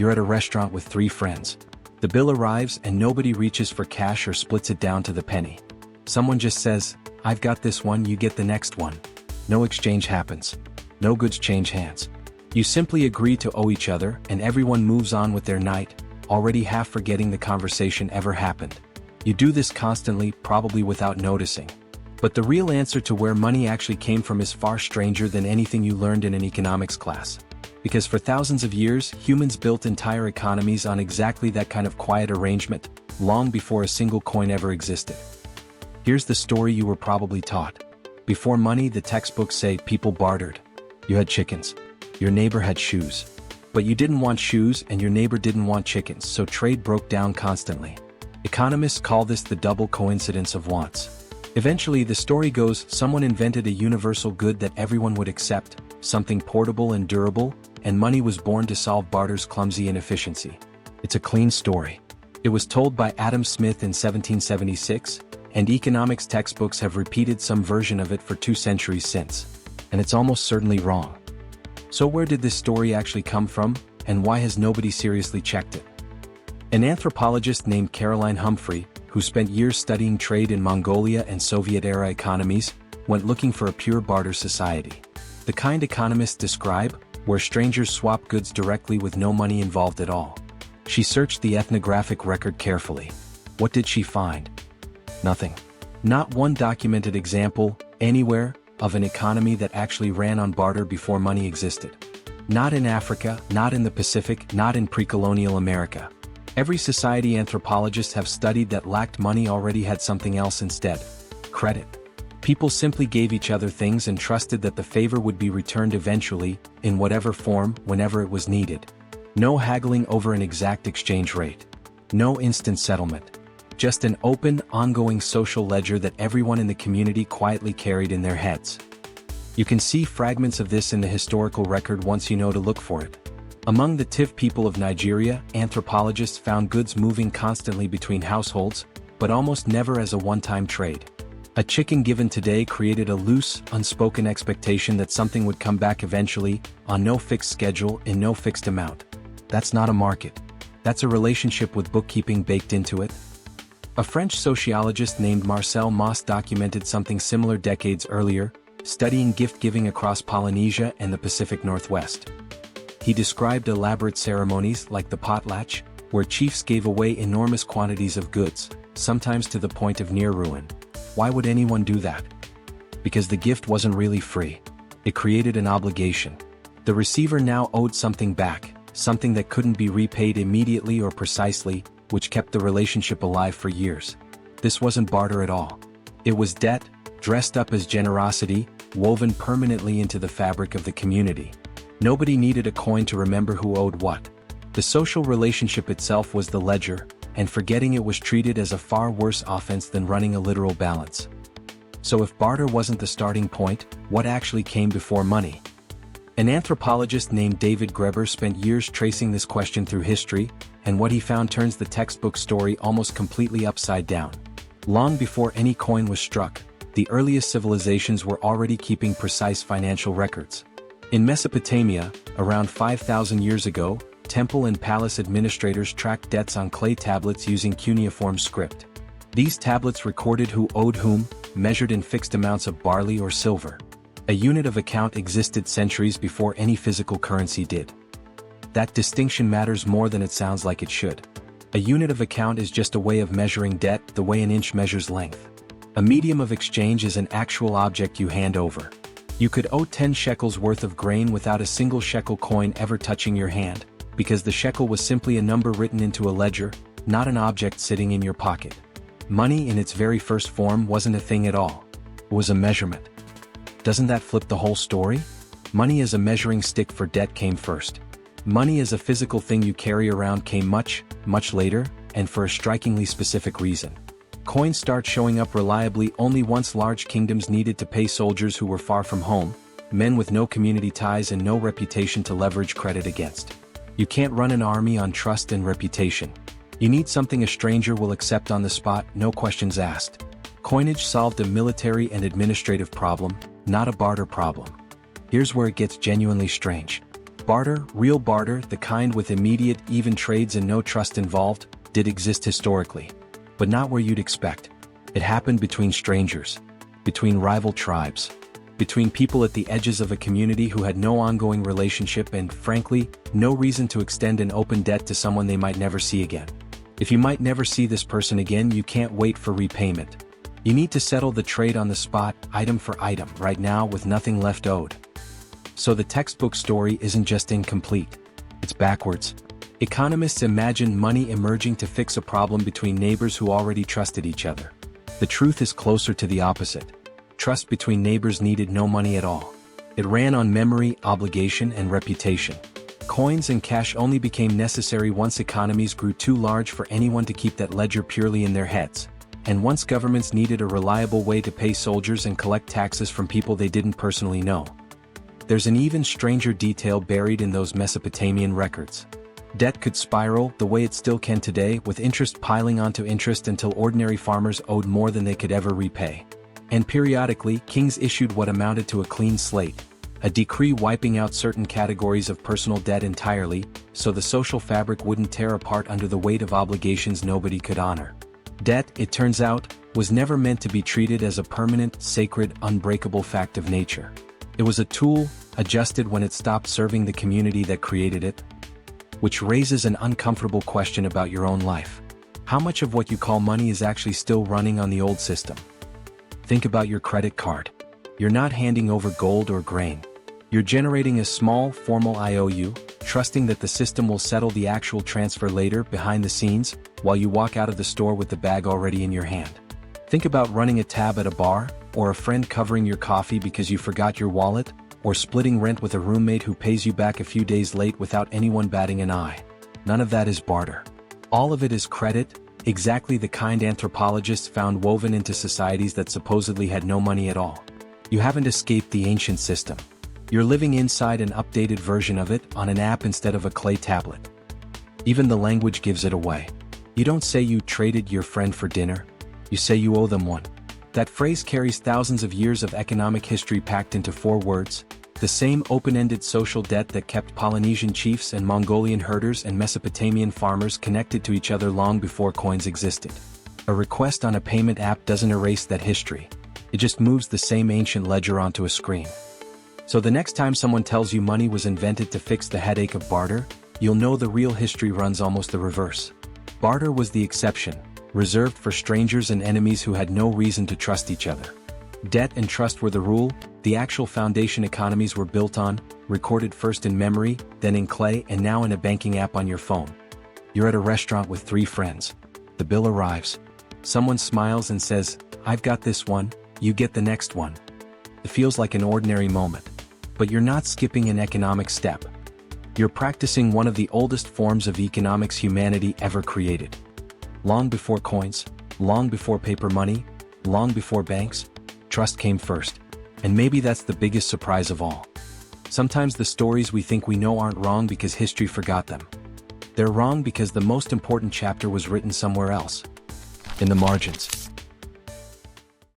You're at a restaurant with 3 friends. The bill arrives and nobody reaches for cash or splits it down to the penny. Someone just says, "I've got this one, you get the next one." No exchange happens. No goods change hands. You simply agree to owe each other and everyone moves on with their night, already half forgetting the conversation ever happened. You do this constantly, probably without noticing. But the real answer to where money actually came from is far stranger than anything you learned in an economics class. Because for thousands of years, humans built entire economies on exactly that kind of quiet arrangement, long before a single coin ever existed. Here's the story you were probably taught. Before money, the textbooks say people bartered. You had chickens. Your neighbor had shoes. But you didn't want shoes and your neighbor didn't want chickens, so trade broke down constantly. Economists call this the double coincidence of wants. Eventually, the story goes, someone invented a universal good that everyone would accept, something portable and durable, and money was born to solve barter's clumsy inefficiency. It's a clean story. It was told by Adam Smith in 1776, and economics textbooks have repeated some version of it for 2 centuries since. And it's almost certainly wrong. So where did this story actually come from, and why has nobody seriously checked it? An anthropologist named Caroline Humphrey, who spent years studying trade in Mongolia and Soviet-era economies, went looking for a pure barter society. The kind economists describe, where strangers swap goods directly with no money involved at all. She searched the ethnographic record carefully. What did she find? Nothing. Not one documented example, anywhere, of an economy that actually ran on barter before money existed. Not in Africa, not in the Pacific, not in pre-colonial America. Every society anthropologists have studied that lacked money already had something else instead. Credit. People simply gave each other things and trusted that the favor would be returned eventually, in whatever form, whenever it was needed. No haggling over an exact exchange rate. No instant settlement. Just an open, ongoing social ledger that everyone in the community quietly carried in their heads. You can see fragments of this in the historical record once you know to look for it. Among the Tiv people of Nigeria, anthropologists found goods moving constantly between households, but almost never as a one-time trade. A chicken given today created a loose, unspoken expectation that something would come back eventually, on no fixed schedule, in no fixed amount. That's not a market. That's a relationship with bookkeeping baked into it. A French sociologist named Marcel Mauss documented something similar decades earlier, studying gift-giving across Polynesia and the Pacific Northwest. He described elaborate ceremonies like the potlatch, where chiefs gave away enormous quantities of goods, sometimes to the point of near ruin. Why would anyone do that? Because the gift wasn't really free. It created an obligation. The receiver now owed something back, something that couldn't be repaid immediately or precisely, which kept the relationship alive for years. This wasn't barter at all. It was debt, dressed up as generosity, woven permanently into the fabric of the community. Nobody needed a coin to remember who owed what. The social relationship itself was the ledger, and forgetting it was treated as a far worse offense than running a literal balance. So if barter wasn't the starting point, what actually came before money? An anthropologist named David Graeber spent years tracing this question through history, and what he found turns the textbook story almost completely upside down. Long before any coin was struck, the earliest civilizations were already keeping precise financial records. In Mesopotamia, around 5,000 years ago, temple and palace administrators tracked debts on clay tablets using cuneiform script. These tablets recorded who owed whom, measured in fixed amounts of barley or silver. A unit of account existed centuries before any physical currency did. That distinction matters more than it sounds like it should. A unit of account is just a way of measuring debt the way an inch measures length. A medium of exchange is an actual object you hand over. You could owe 10 shekels worth of grain without a single shekel coin ever touching your hand, because the shekel was simply a number written into a ledger, not an object sitting in your pocket. Money in its very first form wasn't a thing at all. It was a measurement. Doesn't that flip the whole story? Money as a measuring stick for debt came first. Money as a physical thing you carry around came much, much later, and for a strikingly specific reason. Coins start showing up reliably only once large kingdoms needed to pay soldiers who were far from home, men with no community ties and no reputation to leverage credit against. You can't run an army on trust and reputation. You need something a stranger will accept on the spot, no questions asked. Coinage solved a military and administrative problem, not a barter problem. Here's where it gets genuinely strange. Barter, real barter, the kind with immediate, even trades and no trust involved, did exist historically. But not where you'd expect. It happened between strangers, between rival tribes, between people at the edges of a community who had no ongoing relationship and, frankly, no reason to extend an open debt to someone they might never see again. If you might never see this person again, you can't wait for repayment. You need to settle the trade on the spot, item for item, right now with nothing left owed. So the textbook story isn't just incomplete. It's backwards. Economists imagine money emerging to fix a problem between neighbors who already trusted each other. The truth is closer to the opposite. Trust between neighbors needed no money at all. It ran on memory, obligation, and reputation. Coins and cash only became necessary once economies grew too large for anyone to keep that ledger purely in their heads, and once governments needed a reliable way to pay soldiers and collect taxes from people they didn't personally know. There's an even stranger detail buried in those Mesopotamian records. Debt could spiral, the way it still can today, with interest piling onto interest until ordinary farmers owed more than they could ever repay. And periodically, kings issued what amounted to a clean slate, a decree wiping out certain categories of personal debt entirely, so the social fabric wouldn't tear apart under the weight of obligations nobody could honor. Debt, it turns out, was never meant to be treated as a permanent, sacred, unbreakable fact of nature. It was a tool, adjusted when it stopped serving the community that created it. Which raises an uncomfortable question about your own life. How much of what you call money is actually still running on the old system? Think about your credit card. You're not handing over gold or grain. You're generating a small, formal IOU, trusting that the system will settle the actual transfer later behind the scenes, while you walk out of the store with the bag already in your hand. Think about running a tab at a bar, or a friend covering your coffee because you forgot your wallet, or splitting rent with a roommate who pays you back a few days late without anyone batting an eye. None of that is barter. All of it is credit, exactly the kind anthropologists found woven into societies that supposedly had no money at all. You haven't escaped the ancient system. You're living inside an updated version of it on an app instead of a clay tablet. Even the language gives it away. You don't say you traded your friend for dinner. You say you owe them one. That phrase carries thousands of years of economic history packed into 4 words, the same open-ended social debt that kept Polynesian chiefs and Mongolian herders and Mesopotamian farmers connected to each other long before coins existed. A request on a payment app doesn't erase that history. It just moves the same ancient ledger onto a screen. So the next time someone tells you money was invented to fix the headache of barter, you'll know the real history runs almost the reverse. Barter was the exception, reserved for strangers and enemies who had no reason to trust each other. Debt and trust were the rule, the actual foundation economies were built on, recorded first in memory, then in clay, and now in a banking app on your phone. You're at a restaurant with 3 friends. The bill arrives. Someone smiles and says, "I've got this one, you get the next one." It feels like an ordinary moment. But you're not skipping an economic step. You're practicing one of the oldest forms of economics humanity ever created. Long before coins, long before paper money, long before banks, trust came first. And maybe that's the biggest surprise of all. Sometimes the stories we think we know aren't wrong because history forgot them. They're wrong because the most important chapter was written somewhere else. In the margins.